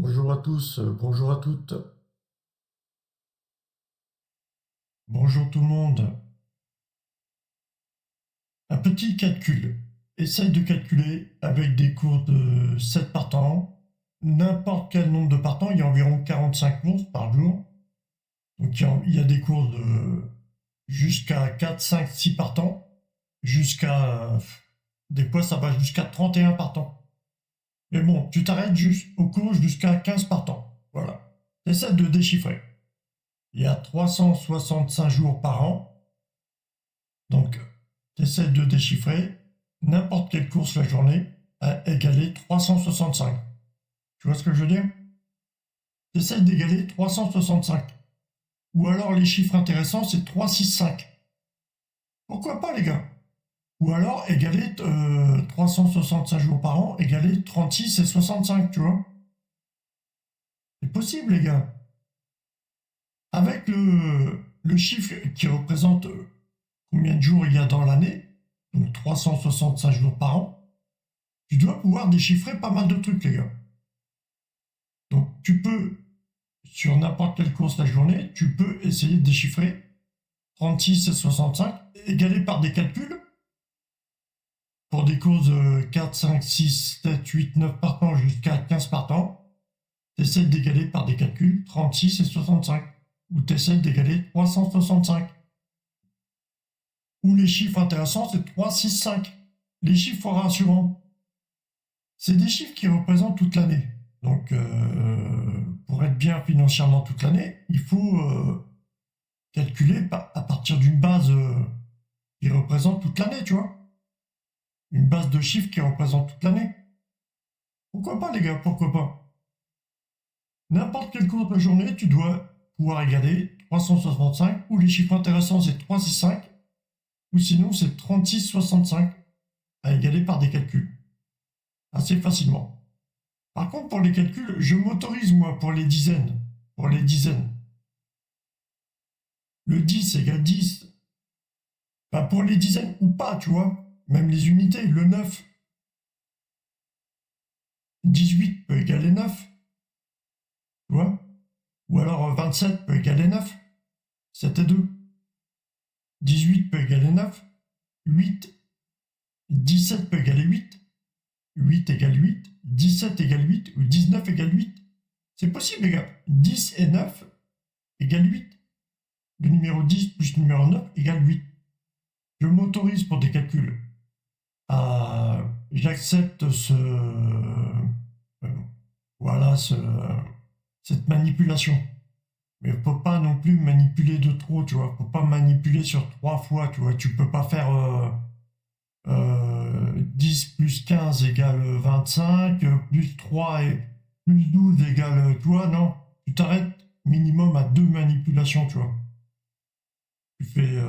Bonjour à tous, bonjour à toutes. Bonjour tout le monde. Un petit calcul. Essaye de calculer avec des cours de 7 partants. N'importe quel nombre de partants, il y a environ 45 courses par jour. Donc il y a des courses de jusqu'à 4, 5, 6 partants. Des fois ça va jusqu'à 31 partants. Mais bon, tu t'arrêtes juste aux courses jusqu'à 15 partants. Voilà. Essaie de déchiffrer. Il y a 365 jours par an. Donc, tu essaies de déchiffrer n'importe quelle course la journée à égaler 365. Tu vois ce que je veux dire? Tu essaies d'égaler 365. Ou alors les chiffres intéressants, c'est 365. Pourquoi pas, les gars? Ou alors égaler 365 jours par an, égaler 36 et 65, tu vois? C'est possible, les gars. Avec le chiffre qui représente combien de jours il y a dans l'année, donc 365 jours par an, tu dois pouvoir déchiffrer pas mal de trucs, les gars. Donc, tu peux, sur n'importe quelle course la journée, tu peux essayer de déchiffrer 36 et 65, égalé par des calculs. Pour des courses de 4, 5, 6, 7, 8, 9 par temps jusqu'à 15 par temps, tu essaies d'égaler par des calculs 36 et 65. Ou tu essaies d'égaler 365. Ou les chiffres intéressants, c'est 3, 6, 5. Les chiffres rassurants, c'est des chiffres qui représentent toute l'année. Donc, pour être bien financièrement toute l'année, il faut calculer à partir d'une base qui représente toute l'année, tu vois. Une base de chiffres qui représente toute l'année. Pourquoi pas, les gars, pourquoi pas? N'importe quelle course de la journée, tu dois pouvoir égaler 365, ou les chiffres intéressants, c'est 365, ou sinon, c'est 36,65 à égaler par des calculs. Assez facilement. Par contre, pour les calculs, je m'autorise, moi, pour les dizaines. Pour les dizaines. Le 10 égale 10. Bah, pour les dizaines ou pas, tu vois. Même les unités. Le 9. 18 peut égaler 9. Tu vois. Ou alors 27 peut égaler 9. 7 et 2. 18 peut égaler 9. 8. 17 peut égaler 8. 8 égale 8. 17 égale 8. Ou 19 égale 8. C'est possible, les gars. 10 et 9 égale 8. Le numéro 10 plus le numéro 9 égale 8. Je m'autorise pour des calculs. J'accepte voilà, cette manipulation. Mais faut pas non plus manipuler de trop, tu vois. Faut pas manipuler sur 3 fois, tu vois. Tu peux pas faire 10 plus 15 égale 25, plus 3 et plus 12 égale, tu vois, non. Tu t'arrêtes minimum à 2 manipulations, tu vois. Tu fais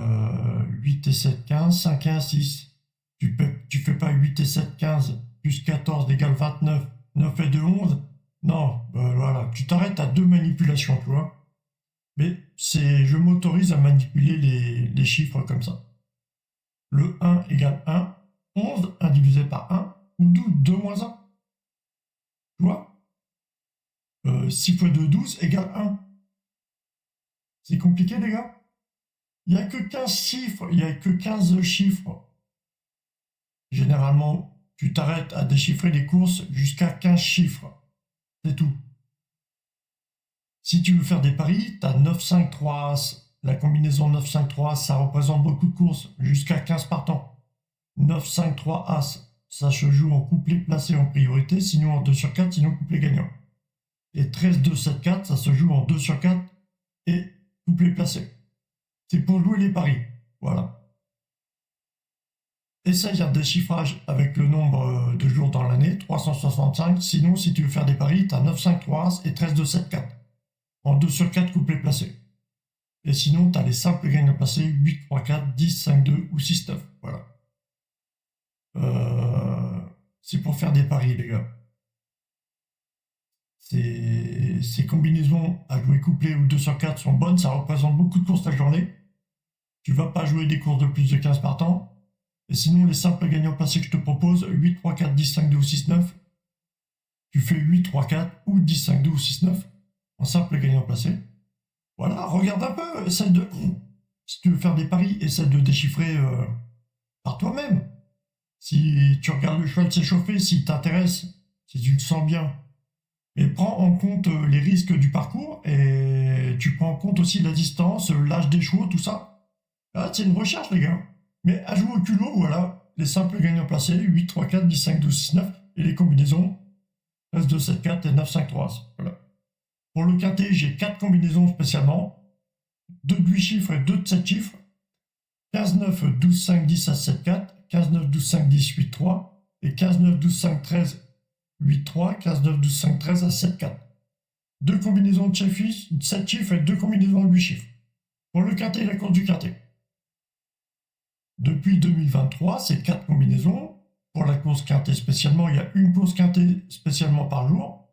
8 et 7, 15, 5 et 1, 6. Tu fais pas 8 et 7, 15, plus 14 égale 29, 9 et 2, 11. Non, voilà, tu t'arrêtes à 2 manipulations, tu vois. Mais je m'autorise à manipuler les chiffres comme ça. Le 1 égale 1, 11, 1 divisé par 1, ou 12, 2 moins 1. Tu vois 6 fois 2, 12 égale 1. C'est compliqué, les gars? Il n'y a que 15 chiffres, il n'y a que 15 chiffres. Généralement, tu t'arrêtes à déchiffrer les courses jusqu'à 15 chiffres. C'est tout. Si tu veux faire des paris, tu as 9, 5, 3 As. La combinaison 9, 5, 3 As, ça représente beaucoup de courses, jusqu'à 15 partants. 9, 5, 3 As, ça se joue en couplet placé en priorité, sinon en 2 sur 4, sinon couplet gagnant. Et 13, 2, 7, 4, ça se joue en 2 sur 4 et couplet placé. C'est pour jouer les paris. Voilà. Essaye un déchiffrage avec le nombre de jours dans l'année, 365. Sinon, si tu veux faire des paris, tu as 9, 5, 3 As et 13, 2, 7, 4. En 2 sur 4 couplets placés. Et sinon, tu as les simples gagnants placés, 8, 3, 4, 10, 5, 2 ou 6, 9. Voilà. C'est pour faire des paris, les gars. Ces combinaisons à jouer couplé ou 2 sur 4 sont bonnes, ça représente beaucoup de courses la journée. Tu vas pas jouer des courses de plus de 15 par temps. Et sinon, les simples gagnants placés que je te propose, 8, 3, 4, 10, 5, 2 ou 6, 9, tu fais 8, 3, 4 ou 10, 5, 2 ou 6, 9 en simple gagnant placé. Voilà, regarde un peu, essaie de... Si tu veux faire des paris, essaie de déchiffrer par toi-même. Si tu regardes le cheval s'échauffer, s'il t'intéresse, si tu le sens bien. Mais prends en compte les risques du parcours et tu prends en compte aussi la distance, l'âge des chevaux, tout ça. Là, c'est une recherche, les gars. Mais à jouer au culot, voilà. Les simples gagnants placés, 8, 3, 4, 10, 5, 12, 6, 9. Et les combinaisons, 13, 2, 7, 4 et 9, 5, 3. Voilà. Pour le quintet, j'ai 4 combinaisons spécialement. 2 de 8 chiffres et 2 de 7 chiffres. 15, 9, 12, 5, 10, 16, 7, 4. 15, 9, 12, 5, 10, 8, 3. Et 15, 9, 12, 5, 13, 8, 3. 15, 9, 12, 5, 13 à 7, 4. 2 combinaisons de 7 chiffres et 2 combinaisons de 8 chiffres. Pour le quintet et la course du quintet. Depuis 2023, c'est 4 combinaisons. Pour la course quintet spécialement, il y a une course quintet spécialement par jour.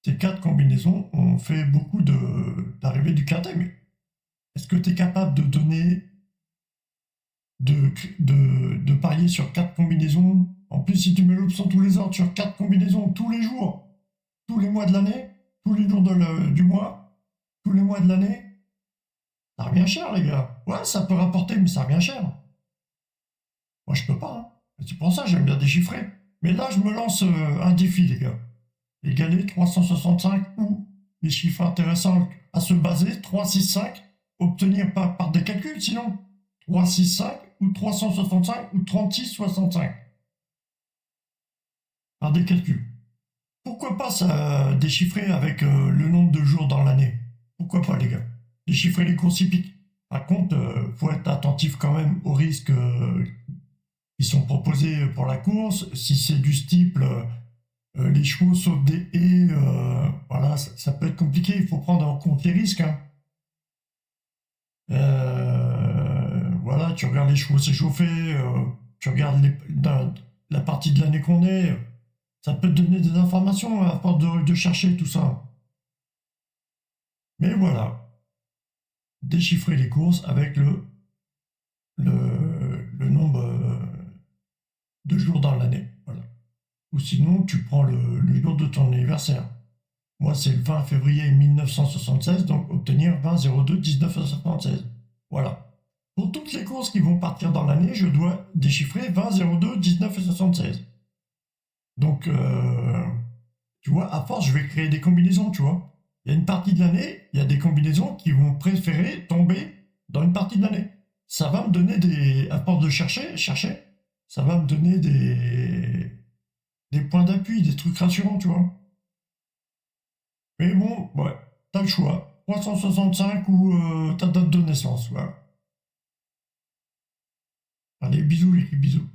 Ces 4 combinaisons ont fait beaucoup d'arrivées du quintet, mais est-ce que tu es capable de donner, de parier sur 4 combinaisons? En plus, si tu mets l'option tous les ordres sur 4 combinaisons tous les jours, tous les mois de l'année, tous les jours du mois, tous les mois de l'année, ça revient cher, les gars. Ouais, ça peut rapporter, mais ça revient cher. Moi, je peux pas. Hein. C'est pour ça que j'aime bien déchiffrer. Mais là, je me lance un défi, les gars. Égaler 365 ou les chiffres intéressants à se baser, 3, 6, 5, obtenir par des calculs, sinon 3, 6, 5 ou 365 ou 36, 65. Par des calculs. Pourquoi pas ça déchiffrer avec le nombre de jours dans l'année? Pourquoi pas, les gars? Déchiffrer les courses hippiques. Par contre, faut être attentif quand même aux risques qui sont proposés pour la course. Si c'est du style les chevaux sautent des haies, voilà, ça peut être compliqué. Il faut prendre en compte les risques. Hein. Voilà, tu regardes les chevaux s'échauffer, tu regardes la partie de l'année qu'on est. Ça peut te donner des informations à force de chercher tout ça. Mais voilà, déchiffrer les courses avec le nombre de jours dans l'année. Voilà. Ou sinon, tu prends le jour de ton anniversaire. Moi, c'est le 20 février 1976, donc obtenir 20-02-1976. Voilà. Pour toutes les courses qui vont partir dans l'année, je dois déchiffrer 20-02-1976. Donc, tu vois, à force, je vais créer des combinaisons, tu vois. Il y a une partie de l'année, il y a des combinaisons qui vont préférer tomber dans une partie de l'année. Ça va me donner à force de chercher, ça va me donner des points d'appui, des trucs rassurants, tu vois. Mais bon, ouais, t'as le choix. 365 ou ta date de naissance, voilà. Allez, bisous les filles, bisous.